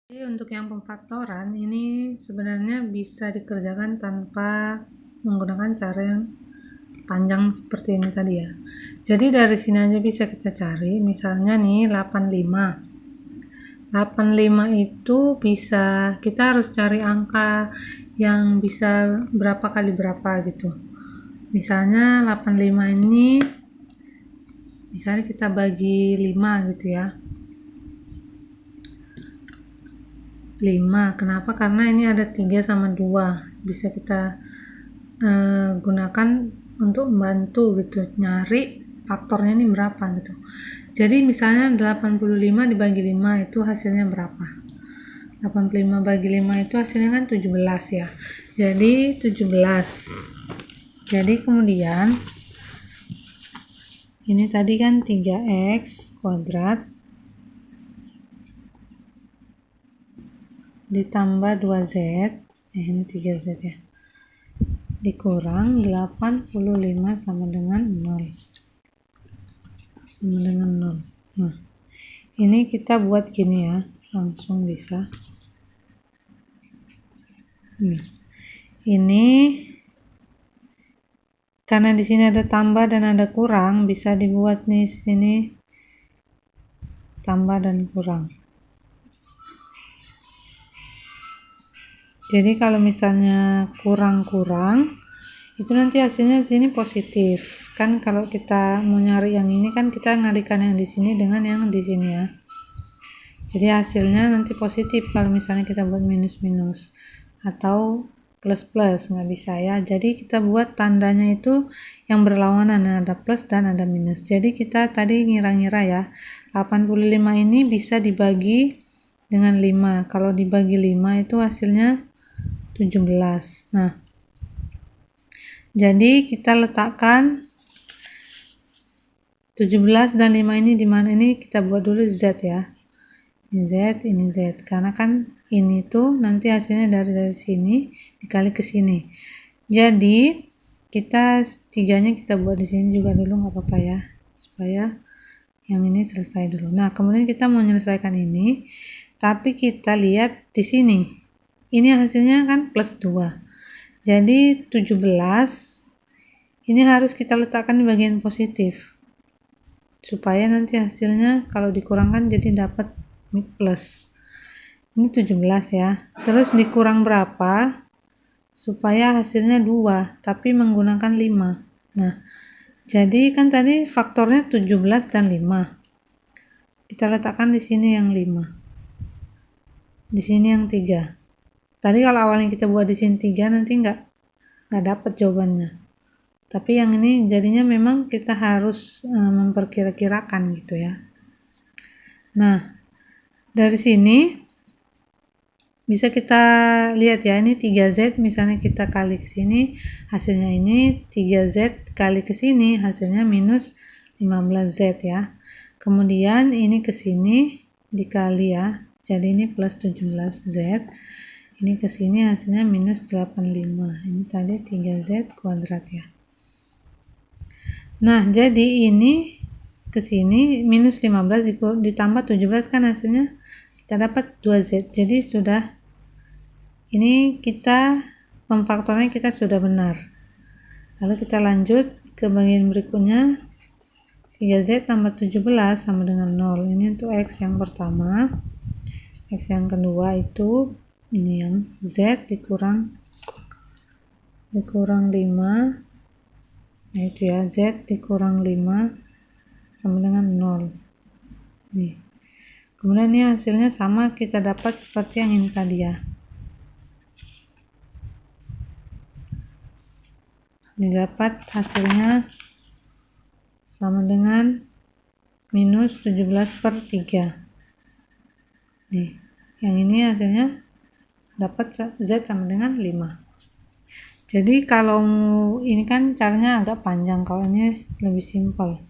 Jadi untuk yang pemfaktoran ini sebenarnya bisa dikerjakan tanpa menggunakan cara yang panjang seperti ini tadi ya. Jadi dari sini aja bisa kita cari, misalnya nih 85. 85 itu bisa, kita harus cari angka yang bisa berapa kali berapa gitu. Misalnya 85 ini misalnya kita bagi 5 gitu ya. 5. Kenapa? Karena ini ada 3 sama 2. Bisa kita gunakan untuk membantu gitu, nyari faktornya ini berapa gitu. Jadi misalnya 85 dibagi 5 itu hasilnya berapa? 85 bagi 5 itu hasilnya kan 17 ya. Jadi 17. Jadi kemudian ini tadi kan 3x kuadrat ditambah 2z, ini 3z ya, dikurang 85 sama dengan 0. Sama dengan 0. Nah, ini kita buat gini ya, langsung bisa. Ini karena di sini ada tambah dan ada kurang, bisa dibuat nih sini tambah dan kurang. Jadi kalau misalnya kurang-kurang, itu nanti hasilnya di sini positif. Kan kalau kita mau nyari yang ini kan kita ngalikan yang di sini dengan yang di sini ya. Jadi hasilnya nanti positif kalau misalnya kita buat minus-minus atau plus-plus, nggak bisa ya. Jadi kita buat tandanya itu yang berlawanan, ada plus dan ada minus. Jadi kita tadi ngira-ngira ya, 85 ini bisa dibagi dengan 5. Kalau dibagi 5 itu hasilnya 17. Nah, jadi kita letakkan 17 dan 5 ini di mana? Ini kita buat dulu Z ya. Ini Z, ini Z. Karena kan ini tuh nanti hasilnya dari sini dikali ke sini. Jadi kita tiganya kita buat di sini juga dulu, nggak apa-apa ya, supaya yang ini selesai dulu. Nah, kemudian kita mau menyelesaikan ini, tapi kita lihat di sini. Ini hasilnya kan plus 2. Jadi 17 ini harus kita letakkan di bagian positif. Supaya nanti hasilnya kalau dikurangkan jadi dapat plus. Ini 17 ya. Terus dikurang berapa? Supaya hasilnya 2, tapi menggunakan 5. Nah, jadi kan tadi faktornya 17 dan 5. Kita letakkan di sini yang 5. Di sini yang 3. Tadi kalau awalnya kita buat di sini 3 nanti nggak dapat jawabannya. Tapi yang ini jadinya memang kita harus memperkira-kirakan gitu ya. Nah, dari sini bisa kita lihat ya, ini 3z misalnya kita kali ke sini, hasilnya ini 3z kali ke sini, hasilnya minus 15z ya. Kemudian ini ke sini dikali ya, jadi ini plus 17z. Ini ke sini hasilnya minus 85. Ini tadi 3z kuadrat ya. Nah, jadi ini ke sini minus 15 ditambah 17 kan hasilnya kita dapat 2z. Jadi sudah, ini kita pemfaktornya kita sudah benar. Lalu kita lanjut ke bagian berikutnya. 3z tambah 17 sama dengan 0. Ini untuk x yang pertama. X yang kedua itu ini yang z dikurang 5. Nah itu ya, z dikurang 5 sama dengan 0. Nih. Kemudian ini hasilnya sama, kita dapat seperti yang ini tadi ya. Didapat hasilnya sama dengan minus 17/3. Nih, yang ini hasilnya dapat z sama dengan 5. Jadi kalau ini kan caranya agak panjang, kalau ini lebih simpel.